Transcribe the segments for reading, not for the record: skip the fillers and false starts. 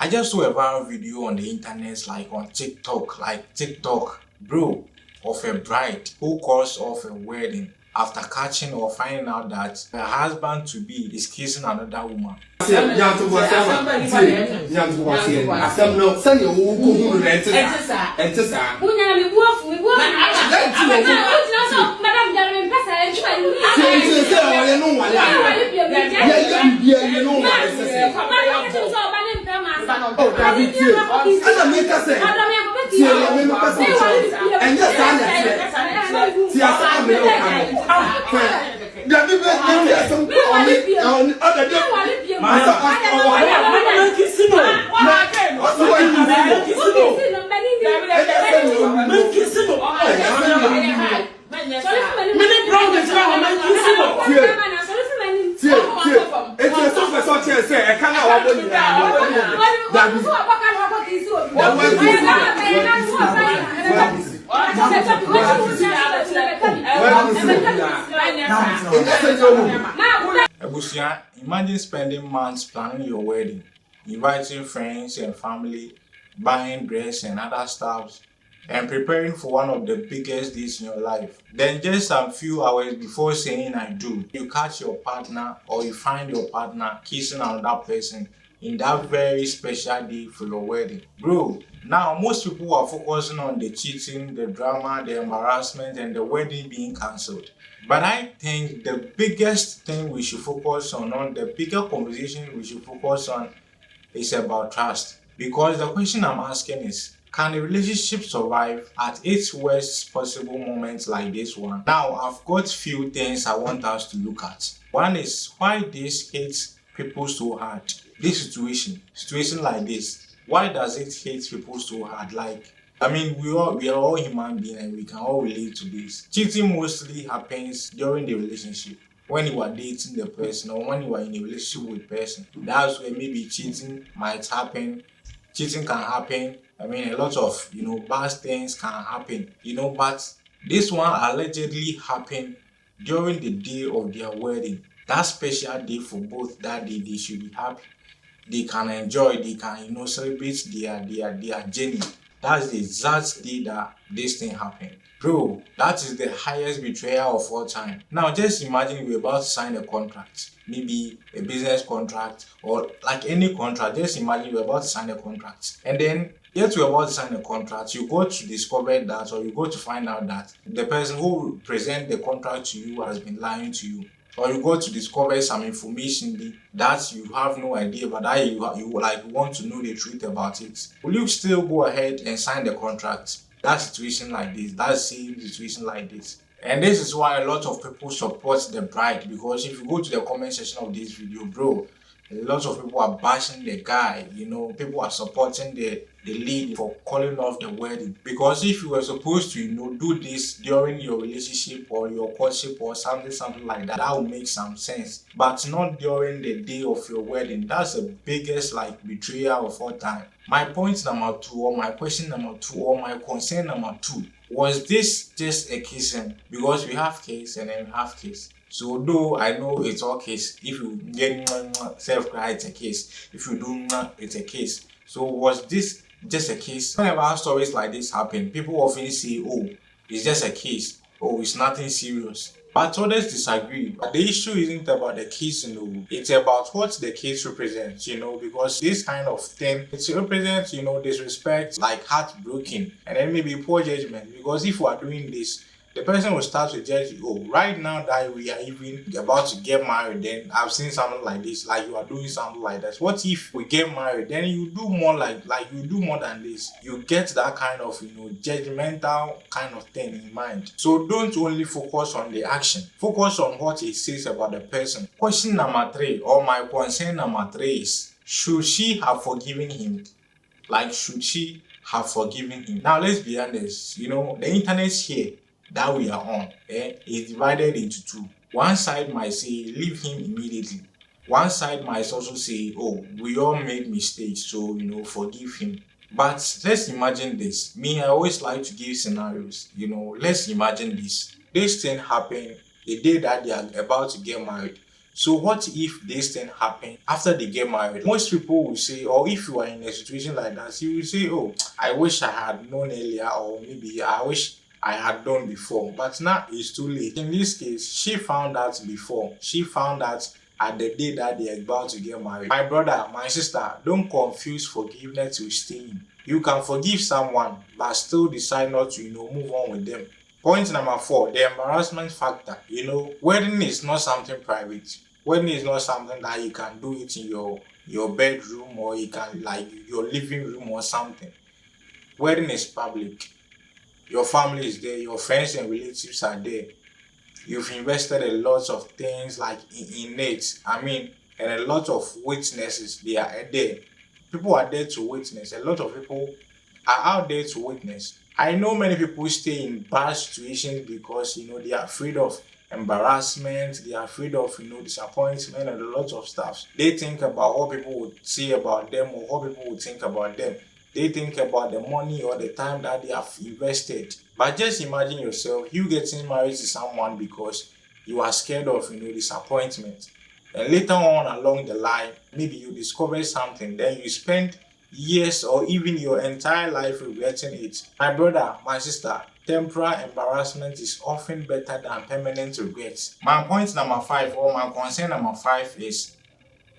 I just saw a viral video on the internet, like on TikTok, bro, of a bride who calls off a wedding after catching or finding out that her husband to be is kissing another woman. Ebusia, imagine spending months planning your wedding, inviting friends and family, buying dress and other stuff, and preparing for one of the biggest days in your life. Then just a few hours before saying I do, you catch your partner or you find your partner kissing another person in that very special day for your wedding. Bro, now most people are focusing on the cheating, the drama, the embarrassment, and the wedding being cancelled. But I think the biggest thing we should focus on, the bigger conversation we should focus on is about trust. Because the question I'm asking is, can a relationship survive at its worst possible moments like this one? Now, I've got few things I want us to look at. One is why this hits people so hard. This situation like this, why does it hit people so hard? We are all human beings and we can all relate to this. Cheating mostly happens during the relationship. When you are dating the person or when you are in a relationship with the person, that's where maybe cheating might happen. Cheating can happen. A lot of bad things can happen. But this one allegedly happened during the day of their wedding. That special day for both. That day they should be happy. They can enjoy. They can celebrate their journey. That's the exact day that this thing happened. Bro, that is the highest betrayal of all time. Now just imagine you're about to sign a contract, maybe a business contract or like any contract. Just imagine you're about to sign a contract, and then yet you're about to sign a contract, you go to discover that, or you go to find out that the person who present the contract to you has been lying to you, or you go to discover some information that you have no idea, but that you want to know the truth about it. Will you still go ahead and sign the contract? That situation like this, that same situation like this. And this is why a lot of people support the bride, because if you go to the comment section of this video, bro, a lot of people are bashing the guy. People are supporting the lady for calling off the wedding. Because if you were supposed to, do this during your relationship or your courtship or something like that, that would make some sense. But not during the day of your wedding. That's the biggest betrayal of all time. My point number 2, or my question number 2, or my concern number 2, was this just a kissing? Because we have case and then we have case. So though I know it's all case, if you get self-cry, it's a case. If you do it's a case. So was this just a case? Whenever stories like this happen, people often say, oh, it's just a case. Oh, it's nothing serious. But others disagree. But the issue isn't about the case, it's about what the case represents, because this kind of thing, it represents, disrespect, like heartbroken, and then maybe poor judgment. Because if we are doing this, the person will start to judge you. Oh, right now that we are even about to get married, then I've seen something like this, like you are doing something like that. What if we get married, then you do more like you do more than this? You get that kind of judgmental kind of thing in mind. So don't only focus on the action, focus on what it says about the person. Question number 3, or my concern number 3, is should she have forgiven him? Should she have forgiven him? Now let's be honest, the internet here that we are on is divided into 2. One side might say leave him immediately. One side might also say, oh, we all made mistakes, so forgive him. But let's imagine this. I always like to give scenarios. Let's imagine this thing happened the day that they are about to get married. So what if this thing happen after they get married? Most people will say, or if you are in a situation like that, you will say, oh, I wish I had known earlier, or maybe I wish I had done before. But now it's too late. In this case, she found out before. She found out at the day that they are about to get married. My brother, my sister, don't confuse forgiveness with staying. You can forgive someone, but still decide not to, move on with them. Point number 4, the embarrassment factor. Wedding is not something private. Wedding is not something that you can do it in your bedroom, or you can like your living room or something. Wedding is public. Your family is there, your friends and relatives are there. You've invested a lot of things like in it. And a lot of witnesses, they are there. People are there to witness. A lot of people are out there to witness. I know many people stay in bad situations because they are afraid of embarrassment, they are afraid of disappointment and a lot of stuff. They think about what people would say about them or what people would think about them. They think about the money or the time that they have invested. But just imagine yourself, you getting married to someone because you are scared of disappointment. And later on along the line, maybe you discover something, then you spend years or even your entire life regretting it. My brother, my sister, temporary embarrassment is often better than permanent regret. My point number 5, or my concern number 5 is,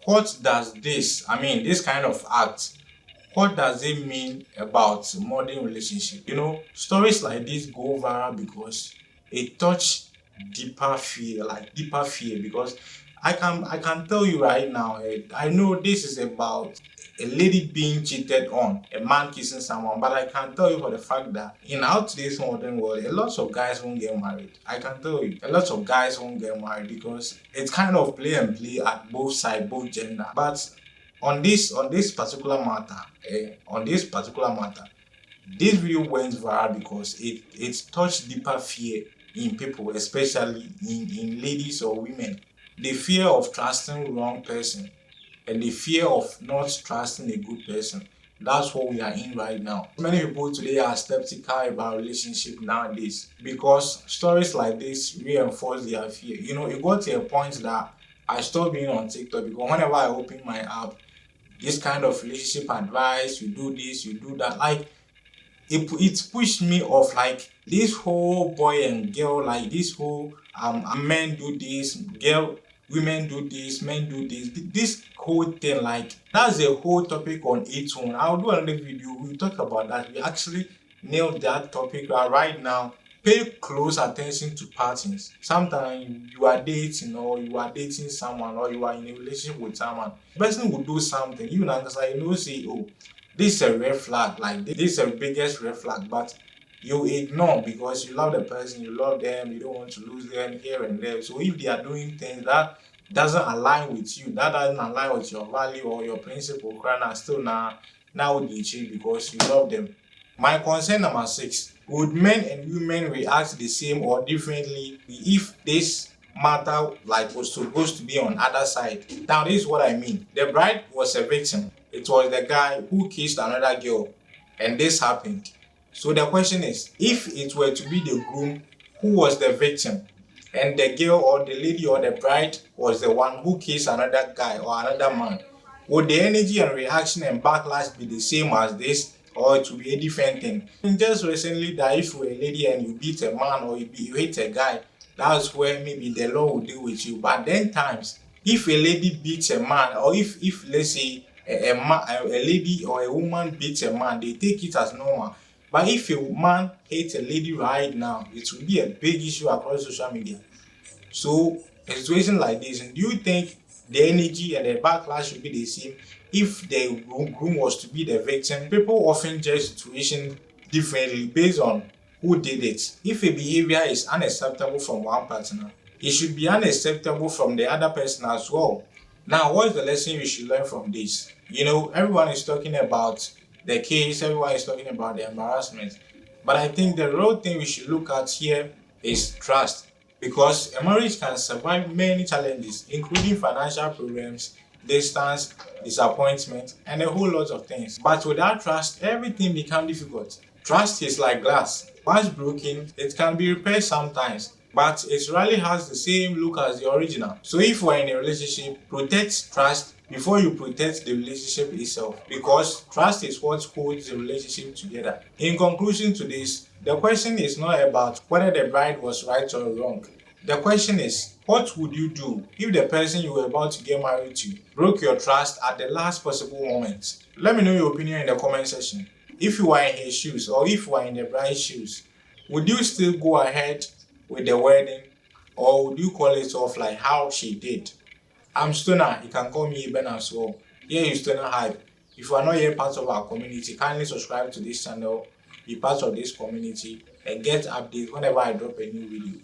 what does this kind of act, what does it mean about modern relationship? Stories like this go viral because it touch deeper fear. Because I can tell you right now, I know this is about a lady being cheated on, a man kissing someone, but I can tell you for the fact that in our today's modern world, a lot of guys won't get married. I can tell you, a lot of guys won't get married because it's kind of play and play at both sides, both gender. But on this particular matter, this video went viral because it touched deeper fear in people, especially in ladies or women. The fear of trusting wrong person and the fear of not trusting a good person. That's what we are in right now. Many people today are skeptical about relationship nowadays because stories like this reinforce their fear. It got to a point that I stopped being on TikTok because whenever I open my app, this kind of relationship advice, you do this, you do that, like it pushed me off, like this whole boy and girl, like this whole men do this, women do this, men do this whole thing. Like that's a whole topic on its own. I'll do another video, we'll talk about that. We actually nailed that topic. Right now, pay close attention to patterns. Sometimes you are dating, or you are dating someone, or you are in a relationship with someone. The person will do something, because I know, say, oh, this is a red flag, like this is the biggest red flag, but you ignore because you love the person, you love them, you don't want to lose them here and there. So if they are doing things that doesn't align with you, that doesn't align with your value or your principle, still now they change because you love them. My concern number 6, would men and women react the same or differently if this matter like was supposed to be on other side? Now this is what I mean. The bride was a victim. It was the guy who kissed another girl and this happened. So the question is, if it were to be the groom who was the victim and the girl or the lady or the bride was the one who kissed another guy or another man, would the energy and reaction and backlash be the same as this, or it will be a different thing? Just recently, that if you were a lady and you beat a man or you hate a guy, that's where maybe the law will deal with you. But then times, if a lady beats a man, or if let's say a lady or a woman beats a man, they take it as normal. But if a man hates a lady right now, it will be a big issue across social media. So a situation like this, do you think the energy and the backlash should be the same if the groom was to be the victim? People often judge situation differently based on who did it. If a behavior is unacceptable from one partner, it should be unacceptable from the other person as well. Now, what is the lesson you should learn from this? Everyone is talking about the case, everyone is talking about the embarrassment. But I think the real thing we should look at here is trust. Because a marriage can survive many challenges, including financial problems, distance, disappointment, and a whole lot of things. But without trust, everything becomes difficult. Trust is like glass. Once broken, it can be repaired sometimes, but it rarely has the same look as the original. So if you are in a relationship, protect trust before you protect the relationship itself, because trust is what holds the relationship together. In conclusion to this, the question is not about whether the bride was right or wrong. The question is, what would you do if the person you were about to get married to broke your trust at the last possible moment? Let me know your opinion in the comment section. If you are in his shoes or if you are in the bride's shoes, would you still go ahead with the wedding, or would you call it off like how she did? I'm Stoner. You can call me Eben as well. Here is Stoner Hype. If you are not yet part of our community, kindly subscribe to this channel, be part of this community, and get updates whenever I drop a new video.